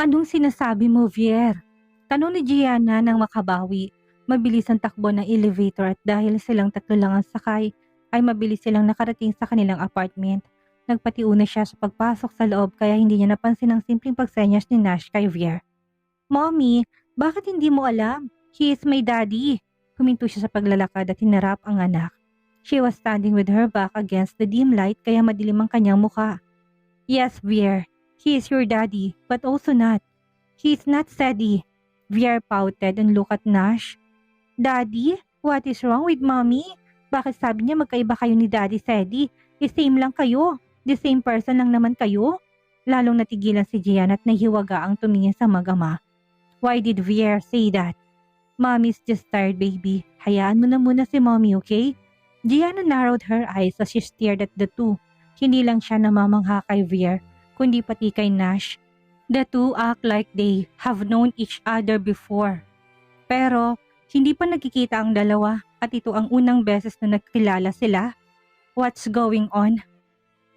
Anong sinasabi mo, Vier? Tanong ni Gianna nang makabawi. Mabilis ang takbo ng elevator at dahil silang tatlo lang ang sakay, ay mabilis silang nakarating sa kanilang apartment. Nagpatiuna siya sa pagpasok sa loob kaya hindi niya napansin ang simpleng pagsenyas ni Nash kay Vier. Mommy, bakit hindi mo alam? He is my daddy. Huminto siya sa paglalakad at hinarap ang anak. She was standing with her back against the dim light kaya madilim ang kanyang mukha. Yes, Vier. He is your daddy, but also not. He is not steady. Vier pouted and looked at Nash. Daddy? What is wrong with mommy? Bakit sabi niya magkaiba kayo ni Daddy Sedi? Same lang kayo. The same person lang naman kayo. Lalong natigilan si Gian at nahiwaga ang tumingin sa mag-ama. Why did Vier say that? Mommy's just tired, baby. Hayaan mo na muna si mommy, okay? Gianna narrowed her eyes as she stared at the two. Hindi lang siya namamangha kay Vier, kundi pati kay Nash. The two act like they have known each other before. Pero, hindi pa nagkikita ang dalawa at ito ang unang beses na nagkilala sila. What's going on?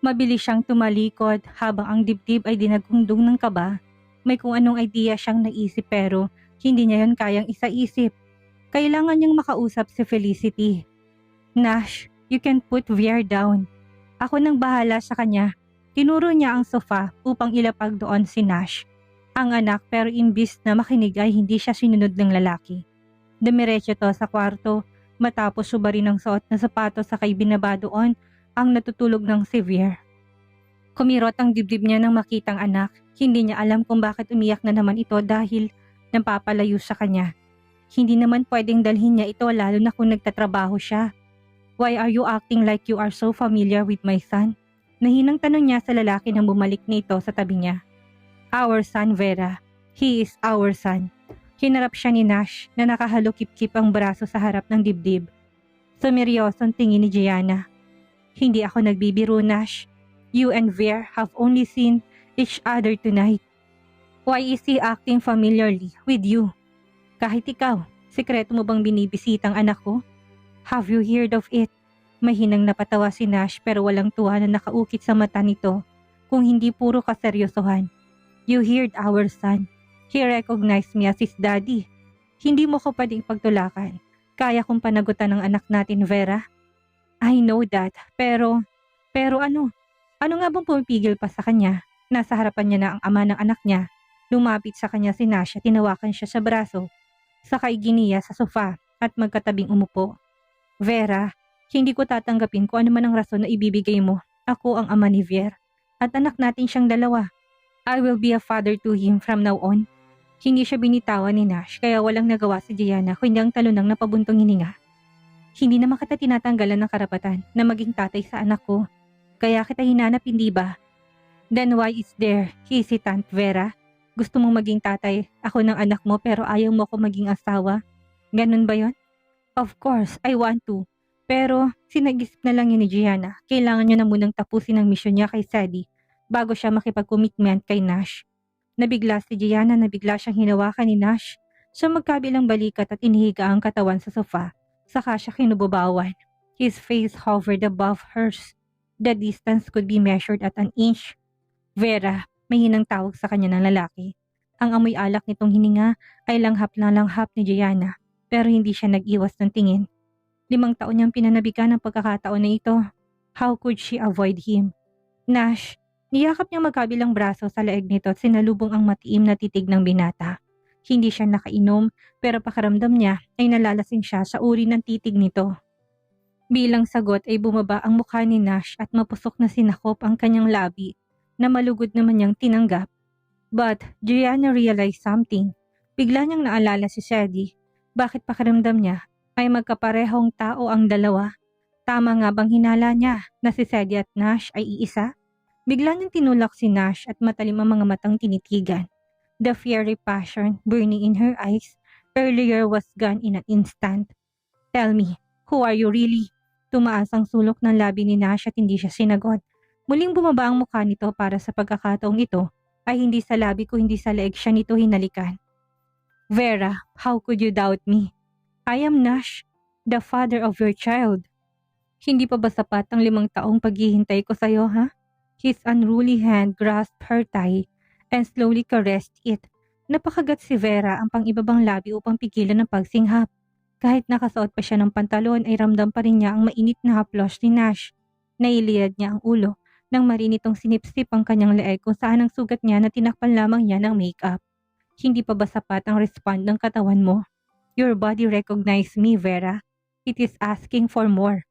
Mabilis siyang tumalikod habang ang dibdib ay dinagundong ng kaba. May kung anong idea siyang naisip pero hindi niya yon kayang isaisip. Kailangan niyang makausap si Felicity. Nash, you can put Vier down. Ako nang bahala sa kanya. Tinuro niya ang sofa upang ilapag doon si Nash. Ang anak pero imbis na makinig ay hindi siya sinunod ng lalaki. Dumiretso to sa kwarto matapos subarin ang suot na sapatos sa kay binaba doon ang natutulog ng si Vier. Kumirot ang dibdib niya nang makitang anak. Hindi niya alam kung bakit umiyak na naman ito dahil napapalayo sa kanya. Hindi naman pwedeng dalhin niya ito lalo na kung nagtatrabaho siya. Why are you acting like you are so familiar with my son? Nahinang tanong niya sa lalaki nang bumalik nito sa tabi niya. Our son, Vera. He is our son. Hinarap siya ni Nash na nakahalukip-kip ang braso sa harap ng dibdib. Sumeryosong tingin ni Gianna. Hindi ako nagbibiro, Nash. You and Vier have only seen each other tonight. Why is he acting familiarly with you? Kahit ikaw, sikreto mo bang binibisitang anak ko? Have you heard of it? Mahinang napatawa si Nash pero walang tuwa na nakaukit sa mata nito kung hindi puro kaseryosohan. You heard our son. He recognized me as his daddy. Hindi mo ko pwedeng pagtulakan. Kaya kong panagutan ng anak natin, Vera. I know that, pero ano? Ano nga bang pumipigil pa sa kanya? Nasa harapan niya na ang ama ng anak niya. Lumapit sa kanya si Nash at tinawakan siya sa braso. Sakay giniya sa sofa at magkatabing umupo. Vera, hindi ko tatanggapin kung ano man ang rason na ibibigay mo. Ako ang ama ni Vier. At anak natin siyang dalawa. I will be a father to him from now on. Hindi siya binitawan ni Nash kaya walang nagawa si Gianna kundi ang talunang napabuntong hininga. Hindi naman kita tinatanggalan ng karapatan na maging tatay sa anak ko. Kaya kita hinanap, hindi ba? Then why is there hesitant, Vera? Gusto mong maging tatay ako ng anak mo pero ayaw mo ko maging asawa? Ganun ba yon? Of course, I want to. Pero sinag-isip na lang yun ni Gianna. Kailangan niya na munang tapusin ang misyon niya kay Sadie bago siya makipag-commitment kay Nash. Nabigla si Gianna na bigla siyang hinawakan ni Nash. Sa magkabilang balikat at inihiga ang katawan sa sofa. Saka siya kinububawan. His face hovered above hers. The distance could be measured at an inch. Vera, may hinang tawag sa kanya ng lalaki. Ang amoy alak nitong hininga ay langhap na langhap ni Gianna. Pero hindi siya nag-iwas ng tingin. 5 taon niyang pinanabigan ng pagkakataon na ito. How could she avoid him? Nash, niyakap niyang magkabilang braso sa leeg nito at sinalubong ang matiim na titig ng binata. Hindi siya nakainom pero pakaramdam niya ay nalalasing siya sa uri ng titig nito. Bilang sagot ay bumaba ang mukha ni Nash at mapusok na sinakop ang kanyang labi na malugod naman niyang tinanggap. But Gianna realized something. Bigla niyang naalala si Sadie. Bakit pakiramdam niya ay magkaparehong tao ang dalawa? Tama nga bang hinala niya na si Sadie at Nash ay iisa? Bigla niyang tinulak si Nash at matalim ang mga matang tinitigan. The fiery passion burning in her eyes earlier was gone in an instant. Tell me, who are you really? Tumaas ang sulok ng labi ni Nash at hindi siya sinagot. Muling bumaba ang mukha nito para sa pagkakataong ito ay hindi sa labi ko hindi sa leeg siya nito hinalikan. Vera, how could you doubt me? I am Nash, the father of your child. Hindi pa ba sapat ang 5 taong paghihintay ko sa'yo, ha? His unruly hand grasped her thigh and slowly caressed it. Napakagat si Vera ang pang-ibabang labi upang pigilan ang pagsinghap. Kahit nakasuot pa siya ng pantalon ay ramdam pa rin niya ang mainit na haplos ni Nash. Nailiyad niya ang ulo nang marinitong sinipsip ang kanyang leeg kung saan ang sugat niya na tinakpan lamang niya ng makeup. Hindi pa ba sapat ang respond ng katawan mo? Your body recognized me, Vera. It is asking for more.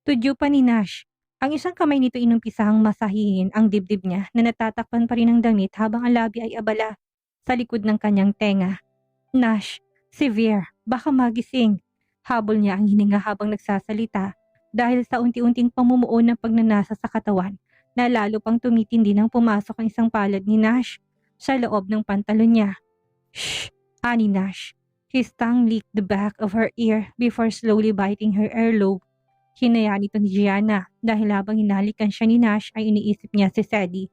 Tudyo pa ni Nash. Ang isang kamay nito inumpisahang masahihin ang dibdib niya na natatakpan pa rin ng damit habang ang labi ay abala sa likod ng kanyang tenga. Nash, severe, baka magising. Habol niya ang hininga habang nagsasalita dahil sa unti-unting pamumuo ng pagnanasa sa katawan na lalo pang tumitindi nang pumasok ang isang palad ni Nash sa loob ng pantalon niya. Shh, ani Nash. His tongue licked the back of her ear before slowly biting her earlobe. Hinayaan ito ni Gianna dahil habang hinalikan siya ni Nash ay iniisip niya si Sadie.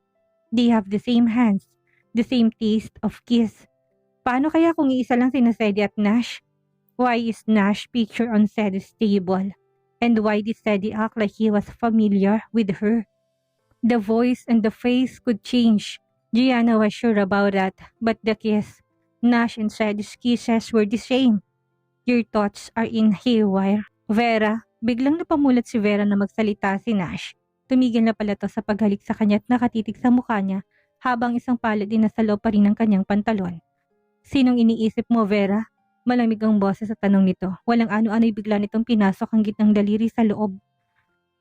They have the same hands, the same taste of kiss. Paano kaya kung iisa lang sina Sadie at Nash? Why is Nash pictured on Sadie's table? And why did Sadie act like he was familiar with her? The voice and the face could change. Gianna was sure about that, but the kiss, Nash and Sadie's kisses were the same. Your thoughts are in haywire. Vera, biglang napamulat si Vera na magsalita si Nash. Tumigil na pala to sa paghalik sa kanya at nakatitig sa mukha niya habang isang palad din nasa loob pa rin ng kanyang pantalon. Sinong iniisip mo, Vera? Malamig ang boses sa tanong nito. Walang ano-ano'y bigla nitong pinasok ang gitnang daliri sa loob.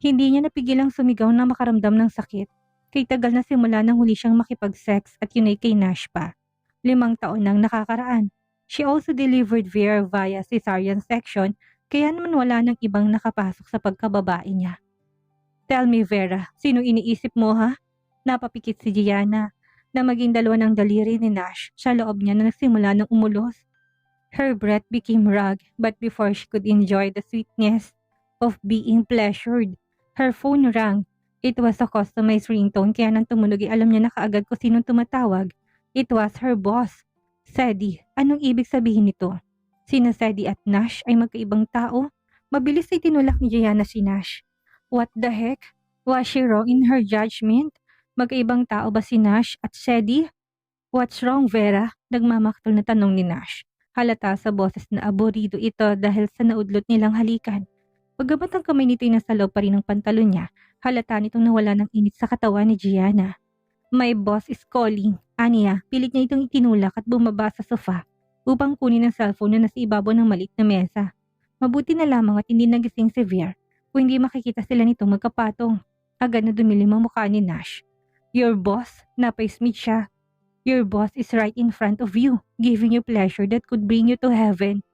Hindi niya napigilang sumigaw na makaramdam ng sakit. Kay tagal na simula nang huli siyang makipag-sex at yun ay kay Nash pa. 5 taon nang nakakaraan. She also delivered Vera via cesarean section kaya naman wala nang ibang nakapasok sa pagkababae niya. Tell me, Vera, sino iniisip mo ha? Napapikit si Gianna na maging dalawa ng daliri ni Nash sa loob niya na nagsimula ng umulos. Her breath became rug but before she could enjoy the sweetness of being pleasured, her phone rang. It was a customized ringtone kaya nang tumunog ay alam niya na kaagad kung sinong tumatawag. It was her boss. Sadie, anong ibig sabihin nito? Sina Sadie at Nash ay magkaibang tao? Mabilis ay tinulak ni Gianna si Nash. What the heck? Was she wrong in her judgment? Magkaibang tao ba si Nash at Sadie? What's wrong, Vera? Nagmamaktol na tanong ni Nash. Halata sa boses na aborido ito dahil sa naudlot nilang halikan. Paggamat ang kamay nito ay nasa loob pa rin ng pantalon niya, halata nitong nawala ng init sa katawan ni Gianna. My boss is calling. Aniya, pilit niya itong itinulak at bumaba sa sofa upang kunin ang cellphone na nasa ibabaw ng maliit na mesa. Mabuti na lamang at hindi nagising si Vera kung hindi makikita sila nitong magkapatong. Agad na dumilim ang mukha ni Nash. Your boss? Napaismit siya. Your boss is right in front of you, giving you pleasure that could bring you to heaven.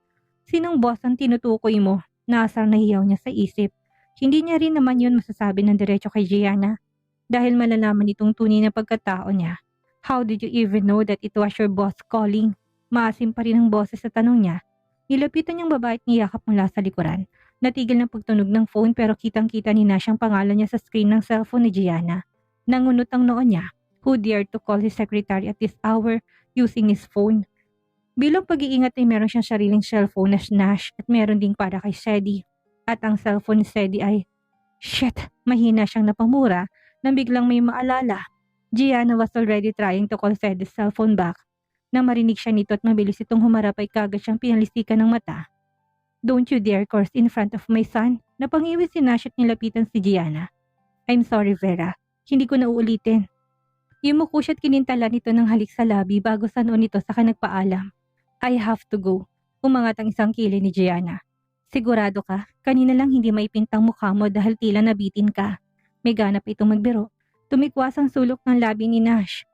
Sinong boss ang tinutukoy mo? Naasar na hiyaw niya sa isip. Hindi niya rin naman yun masasabi ng diretso kay Gianna dahil malalaman itong tunay na pagkatao niya. How did you even know that it was your boss calling? Maasim pa rin ang boses sa tanong niya. Nilapitan niyang babae at niyakap mula sa likuran. Natigil ng pagtunog ng phone pero kitang-kita ni Nash ang pangalan niya sa screen ng cellphone ni Gianna. Nangunot ang noo niya. Who dared to call his secretary at this hour using his phone? Bilang pag-iingat ay meron siyang sariling cellphone na Nash at meron ding para kay Sadie. At ang cellphone ni Sadie ay, shit, mahina siyang napamura nang biglang may maalala. Gianna was already trying to call Sadie's cellphone back. Nang marinig siya nito at mabilis itong humarap ay kagad siyang pinalisikan ng mata. Don't you dare curse in front of my son. Napangiwi si Nash at nilapitan si Gianna. I'm sorry, Vera. Hindi ko na uulitin. Yumuko siya at kinintala nito ng halik sa labi bago sa noon nito saka nagpaalam. I have to go. Umangat ang isang kilay ni Gianna. Sigurado ka, kanina lang hindi maipintang mukha mo dahil tila nabitin ka. May ganap itong magbiro. Tumikwas ang sulok ng labi ni Nash.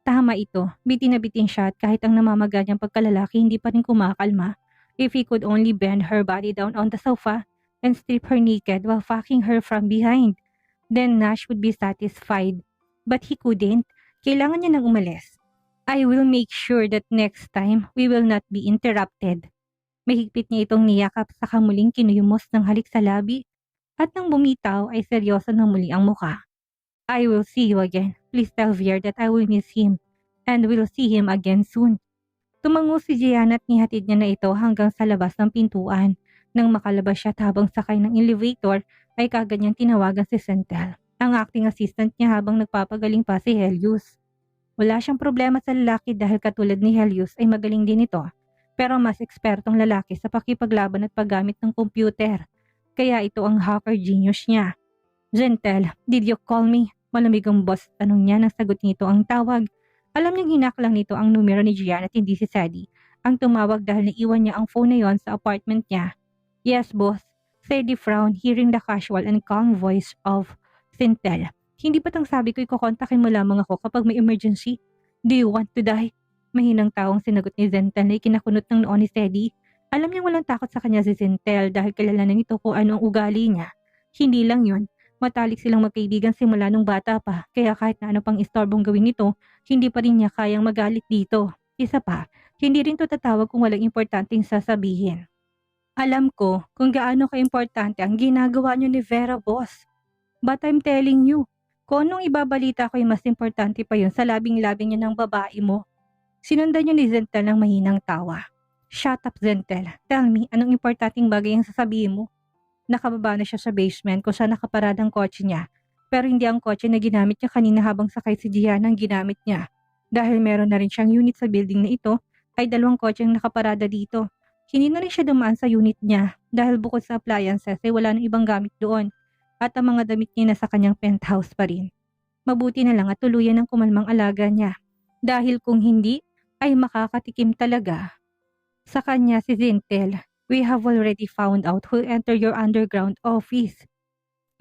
Tama ito, bitin na bitin siya at kahit ang namamaga niyang pagkalalaki hindi pa rin kumakalma. If he could only bend her body down on the sofa and strip her naked while fucking her from behind, then Nash would be satisfied. But he couldn't. Kailangan niya nang umalis. I will make sure that next time we will not be interrupted. Mahigpit niya itong niyakap sa kamuling kinuyumos ng halik sa labi at nang bumitaw ay seryoso na muli ang muka. I will see you again. Please tell Veer that I will miss him and will see him again soon. Tumango si Gianna at nihatid niya na ito hanggang sa labas ng pintuan. Nang makalabas siya at habang sakay ng elevator ay kagad niyang tinawagan si Centel, ang acting assistant niya habang nagpapagaling pa si Helios. Wala siyang problema sa lalaki dahil katulad ni Helios ay magaling din ito. Pero mas ekspertong lalaki sa pakipaglaban at paggamit ng computer. Kaya ito ang hacker genius niya. Gentle, did you call me? Malamig ang boss tanong niya nang sagot nito ang tawag. Alam niyang hinaklang nito ang numero ni Gian at hindi si Sadie. Ang tumawag dahil naiwan niya ang phone na yon sa apartment niya. Yes, boss. Sadie frowned, hearing the casual and calm voice of Sintel. Hindi ba't ang sabi ko ikokontakin mo lamang ako kapag may emergency? Do you want to die? Mahinang tawang sinagot ni Zentel na ikinakunot ng noon ni Sadie. Alam niyang walang takot sa kanya si Zentel dahil kilala na nito kung ano ang ugali niya. Hindi lang yon, matalik silang magkaibigan simula nung bata pa, kaya kahit na ano pang istorbong gawin nito, hindi pa rin niya kayang magalit dito. Isa pa, hindi rin to tatawag kung walang importanteng sasabihin. Alam ko kung gaano ka-importante ang ginagawa niyo ni Vera, boss. But I'm telling you, kung anong ibabalita ko ay mas importante pa yun sa labing-labing niya ng babae mo. Sinundan niyo ni Zentel ng mahinang tawa. Shut up, Zentel. Tell me, anong importanteng bagay ang sasabihin mo? Nakababa na siya sa basement kung saan nakaparada ang kotse niya. Pero hindi ang kotse na ginamit niya kanina habang sakay si Gianna ang ginamit niya. Dahil meron na rin siyang unit sa building na ito, ay 2 kotse ang nakaparada dito. Hindi na rin siya dumaan sa unit niya dahil bukod sa appliances ay wala nang ibang gamit doon. At ang mga damit niya nasa kanyang penthouse pa rin. Mabuti na lang at tuluyan ng kumalmang alaga niya. Dahil kung hindi, ay makakatikim talaga. Sa kanya si Zintel, we have already found out who entered your underground office.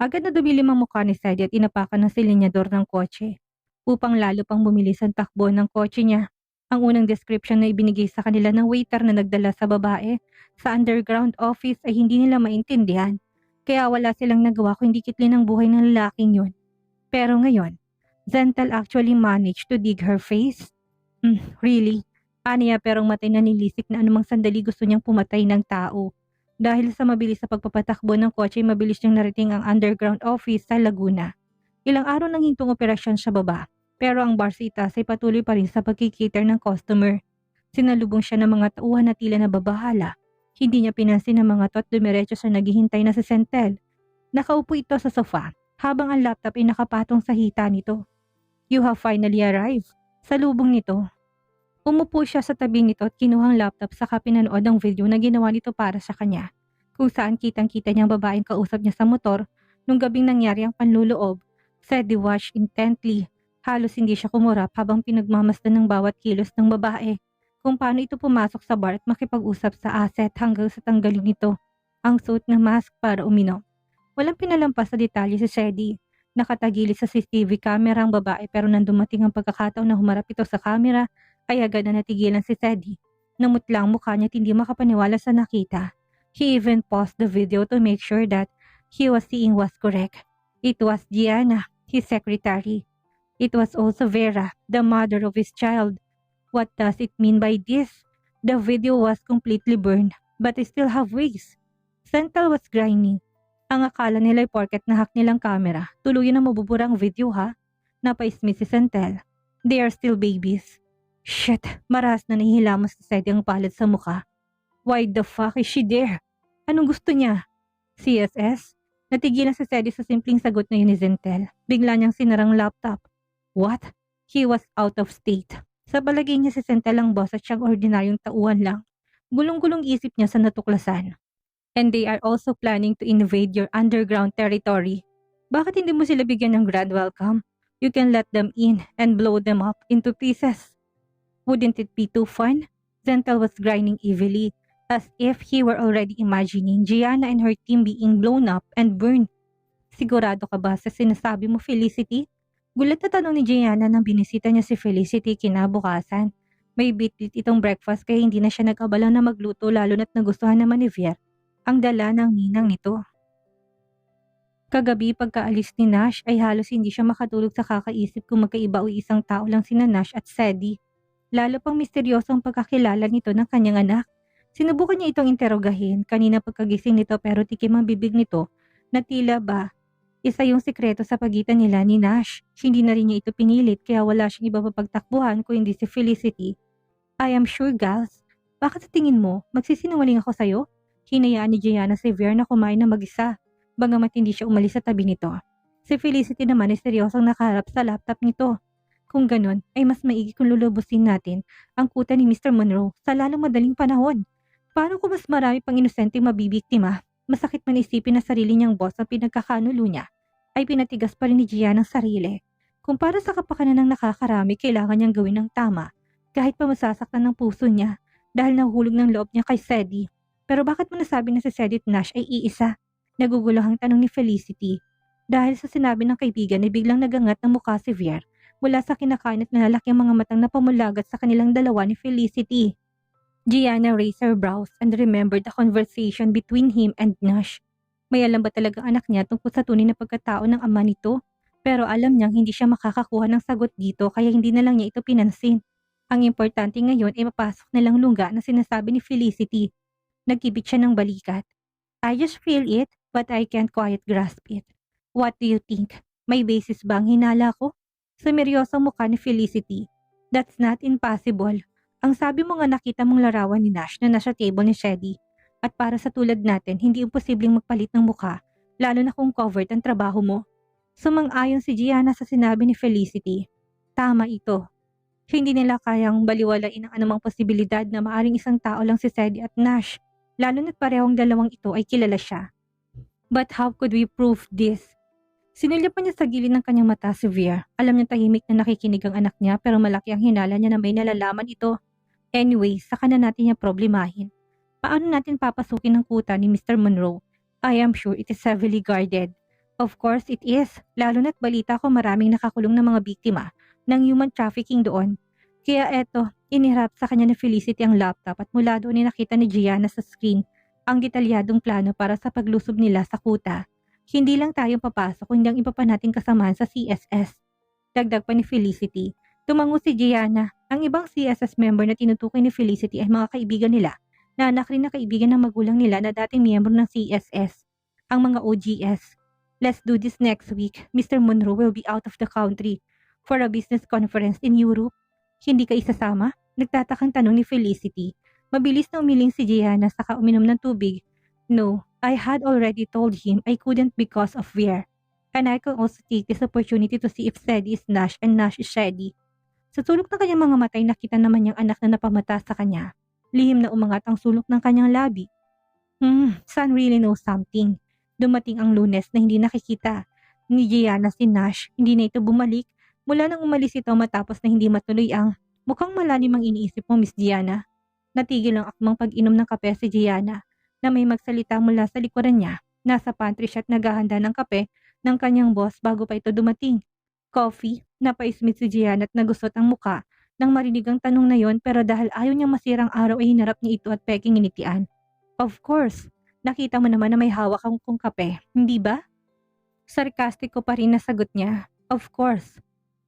Agad na dumilim ang mukha ni Sadie at inapakan ng silinyador ng kotse. Upang lalo pang bumilis ang takbo ng kotse niya. Ang unang description na ibinigay sa kanila ng waiter na nagdala sa babae sa underground office ay hindi nila maintindihan. Kaya wala silang nagawa kundi kitlin ang buhay ng lalaking yun. Pero ngayon, Zentel actually managed to dig her face. Really? Aniya perong matay na nilisik na anumang sandali gusto niyang pumatay ng tao. Dahil sa mabilis sa pagpapatakbo ng kotse, mabilis niyang narating ang underground office sa Laguna. Ilang araw nang hintong operasyon sa baba, pero ang bar sa itaas ay patuloy pa rin sa pagkikater ng customer. Sinalubong siya ng mga tauhan na tila na babahala. Hindi niya pinansin ang mga to at dumiretso sa naghihintay na si Zentel. Nakaupo ito sa sofa, habang ang laptop ay nakapatong sa hita nito. You have finally arrived. Salubong nito. Umupo siya sa tabi nito at kinuhang laptop saka pinanood ang video na ginawa nito para sa kanya. Kung saan kitang-kita niyang babaeng kausap niya sa motor nung gabing nangyari ang panluloob. Sadie watched intently. Halos hindi siya kumurap habang pinagmamasdan ng bawat kilos ng babae. Kung paano ito pumasok sa bar at makipag-usap sa asset hanggang sa tanggalin nito ang suit na mask para uminom. Walang pinalampas sa detalye si Sadie. Nakatagilid sa CCTV camera ang babae pero nang dumating ang pagkakataon na humarap ito sa camera, ay agad na natigilan si Sadie. Namutla ang mukha niya at hindi makapaniwala sa nakita. He even paused the video to make sure that he was seeing was correct. It was Gianna, his secretary. It was also Vera, the mother of his child. What does it mean by this? The video was completely burned, but I still have ways. Zentel was grinding. Ang akala nila ay porket na-hack nilang camera, tuluyan na mabubura ang video ha? Napaismis si Zentel. They are still babies. Shit, maras na nahihilamos si Sadie ang palad sa mukha. Why the fuck is she there? Anong gusto niya? CSS? Natigilan si Sadie sa simpleng sagot na yun ni Zentel. Bigla niyang sinarang laptop. What? He was out of state. Sa palagay niya si Zentel ang boss at siyang ordinaryong tauhan lang. Gulong-gulong isip niya sa natuklasan. And they are also planning to invade your underground territory. Bakit hindi mo sila bigyan ng grand welcome? You can let them in and blow them up into pieces. Wouldn't it be too fun? Zentel was grinding evilly, as if he were already imagining Gianna and her team being blown up and burned. Sigurado ka ba sa sinasabi mo, Felicity? Gulat na tanong ni Gianna nang binisita niya si Felicity kinabukasan. May bitbit itong breakfast kaya hindi na siya nag-abala na magluto lalo na't nagustuhan naman ni Vier ang dala ng ninang nito. Kagabi pagkaalis ni Nash ay halos hindi siya makatulog sa kakaisip kung magkaiba o isang tao lang sina Nash at Sadie. Lalo pang misteryoso ang pagkakilala nito ng kanyang anak. Sinubukan niya itong interogahin kanina pagkagising nito pero tikim ang bibig nito na tila ba isa yung sikreto sa pagitan nila ni Nash. Hindi na rin niya ito pinilit kaya wala siyang iba papagtakbuhan kung hindi si Felicity. I am sure, gals. Bakit sa tingin mo, magsisinungaling ako sa'yo? Hinayaan ni Gianna si Vier na kumain na mag-isa, bagamat hindi siya umalis sa tabi nito. Si Felicity naman ay seryosong nakaharap sa laptop nito. Kung ganon, ay mas maigi kung lulubusin natin ang kuta ni Mr. Monroe sa lalong madaling panahon. Paano kung mas marami pang inosenteng mabibiktima? Masakit man isipin na sarili niyang boss ang pinagkakanulo niya, ay pinatigas pa rin ni Gian ang sarili. Kung para sa kapakanan ng nakakarami, kailangan niyang gawin ng tama, kahit pa masasaktan ng puso niya dahil nahulog ng loob niya kay Sadie. Pero bakit mo nasabi na si Sadie at Nash ay iisa? Naguguluhang tanong ni Felicity. Dahil sa sinabi ng kaibigan ay biglang nagangat ng mukha si Vier mula sa kinakain at nalalaki ang mga matang na pamulagat sa kanilang dalawa ni Felicity. Gianna raised her brows and remembered the conversation between him and Nash. May alam ba talaga anak niya tungkol sa tunay na pagkatao ng ama nito? Pero alam niyang hindi siya makakakuha ng sagot dito kaya hindi na lang niya ito pinansin. Ang importante ngayon ay mapasok nilang lungga na sinasabi ni Felicity. Nagkibit siya ng balikat. I just feel it, but I can't quite grasp it. What do you think? May basis ba ang hinala ko? Sumeryosong mukha ni Felicity. That's not impossible. Ang sabi mo nga nakita mong larawan ni Nash na nasa table ni Shady. At para sa tulad natin, hindi imposibleng magpalit ng mukha, lalo na kung covered ang trabaho mo. Sumang-ayon si Gianna sa sinabi ni Felicity. Tama ito. Hindi nila kayang baliwalain ang anumang posibilidad na maaring isang tao lang si Shady at Nash, lalo na't parehong dalawang ito ay kilala siya. But how could we prove this? Sinulyapan niya sa gilid ng kanyang mata si Vier. Alam niya tahimik na nakikinig ang anak niya pero malaki ang hinala niya na may nalalaman ito. Anyway, saka na natin niya problemahin. Paano natin papasukin ang kuta ni Mr. Monroe? I am sure it is heavily guarded. Of course it is, lalo na't balita ko maraming nakakulong na mga biktima ng human trafficking doon. Kaya eto, inihirap sa kanya ni Felicity ang laptop at mula doon ay nakita ni Gianna sa screen ang detalyadong plano para sa paglusob nila sa kuta. Hindi lang tayong papasok kundi ang iba pa nating kasamahan sa CSS. Dagdag pa ni Felicity. Tumango si Gianna. Ang ibang CSS member na tinutukoy ni Felicity ay mga kaibigan nila na anak rin na kaibigan ng magulang nila na dating miyembro ng CSS. Ang mga OGS. Let's do this next week. Mr. Monroe will be out of the country for a business conference in Europe. Hindi ka isasama? Nagtatakang tanong ni Felicity. Mabilis na umiling si Gianna saka uminom ng tubig. No, I had already told him I couldn't because of Vier. And I can also take this opportunity to see if Shady is Nash and Nash is Shady. Sa sulok ng kanyang mga matay nakita naman niyang anak na napamata sa kanya. Lihim na umangat ang sulok ng kanyang labi. Son really knows something. Dumating ang Lunes na hindi nakikita ni Gianna si Nash. Hindi na ito bumalik mula nang umalis ito matapos na hindi matuloy ang mukhang malalim ang iniisip mo, Miss Gianna. Natigil ang akmang pag-inom ng kape si Gianna na may magsalita mula sa likuran niya. Nasa pantry siya at naghahanda ng kape ng kanyang boss bago pa ito dumating. Coffee, napaismit si Gianna at nagusot ang muka nang marinig ang tanong na yon pero dahil ayaw niyang masirang araw ay hinarap niya ito at peking initian. Of course, nakita mo naman na may hawak kong kape, hindi ba? Sarkastiko pa rin na sagot niya. Of course.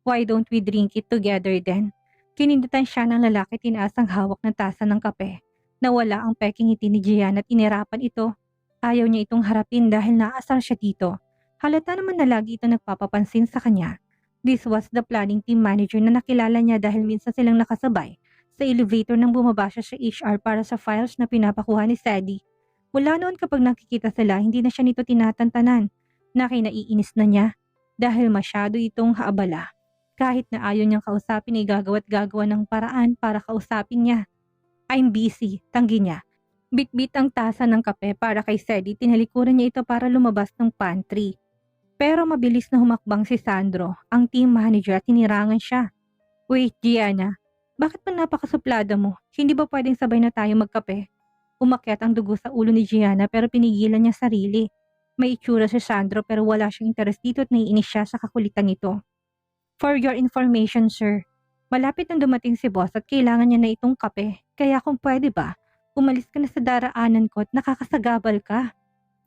Why don't we drink it together then? Kinindutan siya ng lalaki tinaas ang hawak ng tasa ng kape. Nawala ang peking ngiti ni Gianna at inirapan ito. Ayaw niya itong harapin dahil naasar siya dito. Halata naman na lagi ito nagpapapansin sa kanya. This was the planning team manager na nakilala niya dahil minsan silang nakasabay sa elevator nang bumaba siya sa HR para sa files na pinapakuha ni Sadie. Mula noon kapag nakikita sila, hindi na siya nito tinatantanan. Nakinaiinis na niya dahil masyado itong haabala. Kahit na ayaw niyang kausapin ay gagawa't gagawa ng paraan para kausapin niya. I'm busy, tanggi niya. Bitbit ang tasa ng kape para kay Sadie, tinalikuran niya ito para lumabas ng pantry. Pero mabilis na humakbang si Sandro, ang team manager at tinirangan siya. Wait, Gianna, bakit pa napakasuplada mo? Hindi ba pwedeng sabay na tayo magkape? Umakyat ang dugo sa ulo ni Gianna pero pinigilan niya sarili. May itsura si Sandro pero wala siyang interes dito at naiinis siya sa kakulitan nito. For your information, sir, malapit nang dumating si boss at kailangan niya na itong kape. Kaya kung pwede ba, umalis ka na sa daraanan ko at nakakasagabal ka.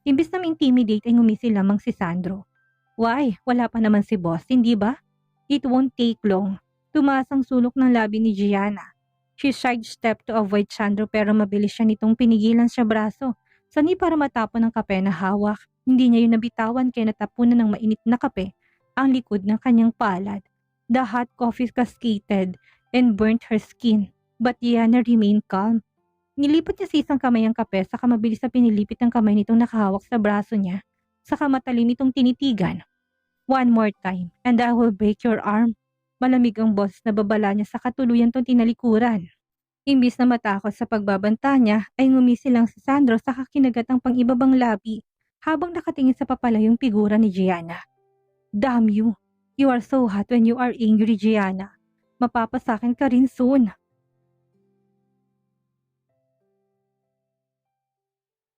Imbis na ma-intimidate ay ngumisi lamang si Sandro. Why? Wala pa naman si boss, hindi ba? It won't take long. Tumaas ang sulok ng labi ni Gianna. She sidestepped to avoid Sandro pero mabilis siya nitong pinigilan sa braso. Sanay para matapon ang kape na hawak. Hindi niya yun nabitawan kaya natapunan ng mainit na kape ang likod ng kanyang palad. The hot coffee cascaded and burnt her skin. But Gianna remained calm. Nilipat niya sa isang kamay ang kape saka mabilis na pinilipit ang kamay nitong nakahawak sa braso niya. Saka matalim itong tinitigan. One more time and I will break your arm. Malamig ang boses na babala niya sa katuluyan tong tinalikuran. Imbis na matakot sa pagbabanta niya, ay ngumisi lang si Sandro sa kakinagat ang pang-ibabang labi habang nakatingin sa papalayong figura ni Gianna. Damn you! You are so hot when you are angry, Gianna. Mapapasakin ka rin soon.